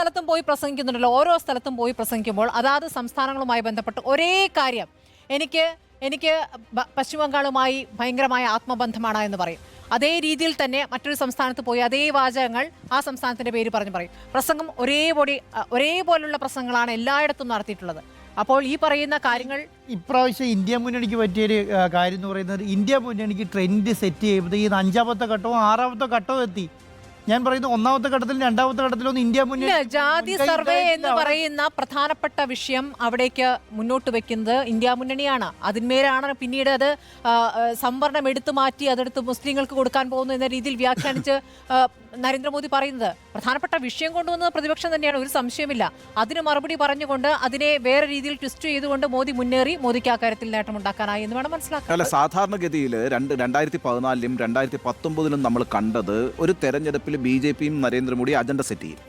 സ്ഥലത്തും പോയി പ്രസംഗിക്കുന്നുണ്ടല്ലോ, ഓരോ സ്ഥലത്തും പോയി പ്രസംഗിക്കുമ്പോൾ അതാത് സംസ്ഥാനങ്ങളുമായി ബന്ധപ്പെട്ട് ഒരേ കാര്യം എനിക്ക് പശ്ചിമ ബംഗാളുമായി ഭയങ്കരമായ ആത്മബന്ധമാണ് എന്ന് പറയും. അതേ രീതിയിൽ തന്നെ മറ്റൊരു സംസ്ഥാനത്ത് പോയി അതേ വാചകങ്ങൾ ആ സംസ്ഥാനത്തിന്റെ പേര് പറഞ്ഞു പറയും. പ്രസംഗം ഒരേപോലുള്ള പ്രസംഗങ്ങളാണ് എല്ലായിടത്തും നടത്തിയിട്ടുള്ളത്. അപ്പോൾ ഈ പറയുന്ന കാര്യങ്ങൾ ഇപ്രാവശ്യം ഇന്ത്യ മുന്നണിക്ക് പറ്റിയൊരു കാര്യം എന്ന് പറയുന്നത്, ഇന്ത്യ മുന്നണിക്ക് ട്രെൻഡ് സെറ്റ് ചെയ്യുമ്പോൾ ഈ 5ാമത്തെ ഘട്ടവും 6ാമത്തെ ഘട്ടവും എത്തി. ഞാൻ പറയുന്നത് 1ാമത്തെ ഘട്ടത്തിലും 2ാമത്തെ ഘട്ടത്തിലൊന്നും ഇന്ത്യ മുന്നണി ജാതി സർവേ എന്ന് പറയുന്ന പ്രധാനപ്പെട്ട വിഷയം അവിടേക്ക് മുന്നോട്ട് വെക്കുന്നത് ഇന്ത്യ മുന്നണിയാണ്. അതിന്മേലാണ് പിന്നീട് അത് സംവരണം എടുത്തു മാറ്റി അതെടുത്ത് മുസ്ലിങ്ങൾക്ക് കൊടുക്കാൻ പോകുന്നു എന്ന രീതിയിൽ വ്യാഖ്യാനിച്ച് നരേന്ദ്രമോദി പറയുന്നത്. പ്രധാനപ്പെട്ട വിഷയം കൊണ്ടുവന്നത് പ്രതിപക്ഷം തന്നെയാണ്, ഒരു സംശയമില്ല. അതിന് മറുപടി പറഞ്ഞുകൊണ്ട് അതിനെ വേറെ രീതിയിൽ ട്വിസ്റ്റ് ചെയ്തുകൊണ്ട് മോദി മുന്നേറി. മോദിക്ക് ആ കാര്യത്തിൽ നേട്ടമുണ്ടാക്കാനായി എന്ന് വേണം മനസ്സിലാക്കാൻ. അല്ല, സാധാരണഗതിയിൽ 2014-ലും 2019-ലും നമ്മൾ കണ്ടത് ഒരു തെരഞ്ഞെടുപ്പിൽ BJPയും നരേന്ദ്രമോദി അജണ്ട സെറ്റ് ചെയ്യും.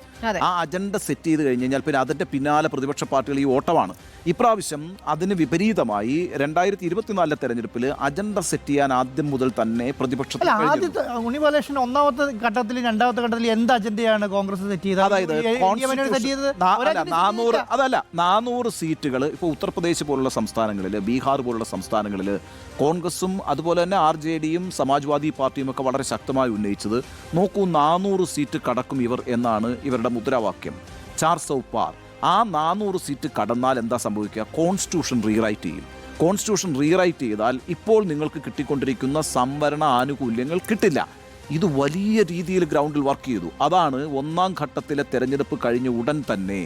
ആ അജണ്ട സെറ്റ് ചെയ്ത് കഴിഞ്ഞ് കഴിഞ്ഞാൽ പിന്നെ അതിന്റെ പിന്നാലെ പ്രതിപക്ഷ പാർട്ടികൾ ഈ ഓട്ടമാണ്. ഇപ്രാവശ്യം അതിന് വിപരീതമായി 2024 തെരഞ്ഞെടുപ്പിൽ അജണ്ട സെറ്റ് ചെയ്യാൻ ആദ്യം മുതൽ തന്നെ പ്രതിപക്ഷത്തിൽ ആദ്യത്തെ ഉണ്ണിബാലകൃഷ്ണൻ 1ാമത്തെ ഘട്ടത്തിൽ 2ാമത്തെ ഘട്ടത്തിൽ എന്ത് അജണ്ടയാണ് കോൺഗ്രസ് സെറ്റ് ചെയ്തത്? അതായത് 400 സീറ്റുകൾ ഇപ്പോൾ ഉത്തർപ്രദേശ് പോലുള്ള സംസ്ഥാനങ്ങളിൽ, ബീഹാർ പോലുള്ള സംസ്ഥാനങ്ങളിൽ കോൺഗ്രസും അതുപോലെ തന്നെ RJDയും സമാജ്വാദി പാർട്ടിയും ഒക്കെ വളരെ ശക്തമായി ഉന്നയിച്ചത്, നോക്കൂ 400 സീറ്റ് കടക്കും ഇവർ എന്നാണ് ഇവരുടെ മുദ്രാവാക്യം. 400 പാർ. ആ 400 സീറ്റ് കടന്നാൽ എന്താ സംഭവിക്കുക? കോൺസ്റ്റിറ്റ്യൂഷൻ റീറൈറ്റ് ചെയ്യും. കോൺസ്റ്റിറ്റ്യൂഷൻ റീറൈറ്റ് ചെയ്താൽ ഇപ്പോൾ നിങ്ങൾക്ക് കിട്ടിക്കൊണ്ടിരിക്കുന്ന സംവരണ ആനുകൂല്യങ്ങൾ കിട്ടില്ല. ഇത് വലിയ രീതിയിൽ ഗ്രൗണ്ടിൽ വർക്ക് ചെയ്തു. അതാണ് 1ാം ഘട്ടത്തിലെ തെരഞ്ഞെടുപ്പ് കഴിഞ്ഞ ഉടൻ തന്നെ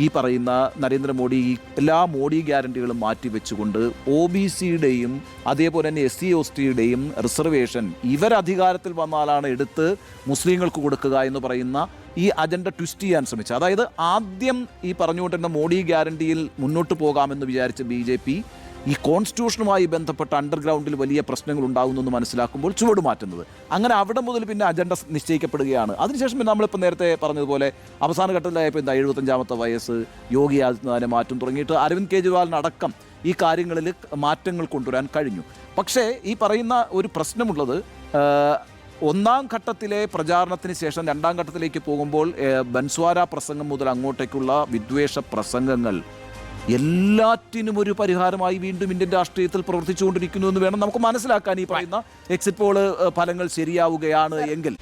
ഈ പറയുന്ന നരേന്ദ്രമോദി എല്ലാ മോഡി ഗ്യാരണ്ടികളും മാറ്റിവെച്ചുകൊണ്ട് OBCയുടെയും അതേപോലെ തന്നെ SC/STയുടെയും റിസർവേഷൻ ഇവരധികാരത്തിൽ വന്നാലാണ് എടുത്ത് മുസ്ലിങ്ങൾക്ക് കൊടുക്കുക എന്ന് പറയുന്ന ഈ അജണ്ട ട്വിസ്റ്റ് ചെയ്യാൻ ശ്രമിച്ചത്. അതായത് ആദ്യം ഈ പറഞ്ഞുകൊണ്ടിരുന്ന മോഡി ഗ്യാരണ്ടിയിൽ മുന്നോട്ട് പോകാമെന്ന് വിചാരിച്ച BJP ഈ കോൺസ്റ്റിറ്റ്യൂഷനുമായി ബന്ധപ്പെട്ട അണ്ടർഗ്രൗണ്ടിൽ വലിയ പ്രശ്നങ്ങൾ ഉണ്ടാകുന്നെന്ന് മനസ്സിലാക്കുമ്പോൾ ചുവട് മാറ്റുന്നത്. അങ്ങനെ അവിടെ മുതൽ പിന്നെ അജണ്ട നിശ്ചയിക്കപ്പെടുകയാണ്. അതിനുശേഷം പിന്നെ നമ്മളിപ്പോൾ നേരത്തെ പറഞ്ഞതുപോലെ അവസാന ഘട്ടത്തിലായപ്പോൾ 75ാമത്തെ വയസ്സ്, യോഗി ആദിത്യനാഥിനെ മാറ്റം തുടങ്ങിയിട്ട് അരവിന്ദ് കെജ്രിവാളിനടക്കം ഈ കാര്യങ്ങളിൽ മാറ്റങ്ങൾ കൊണ്ടുവരാൻ കഴിഞ്ഞു. പക്ഷേ ഈ പറയുന്ന ഒരു പ്രശ്നമുള്ളത്, 1ാം ഘട്ടത്തിലെ പ്രചാരണത്തിന് ശേഷം 2ാം ഘട്ടത്തിലേക്ക് പോകുമ്പോൾ ബൻസ്വാര പ്രസംഗം മുതൽ അങ്ങോട്ടേക്കുള്ള വിദ്വേഷ പ്രസംഗങ്ങൾ എല്ലാറ്റിനും ഒരു പരിഹാരമായി വീണ്ടും ഇന്ത്യൻ രാഷ്ട്രീയത്തിൽ പ്രവർത്തിച്ചുകൊണ്ടിരിക്കുന്നു എന്ന് വേണം നമുക്ക് മനസ്സിലാക്കാൻ. ഈ പറയുന്ന എക്സിറ്റ് പോൾ ഫലങ്ങൾ ശരിയാവുകയാണ് എങ്കിൽ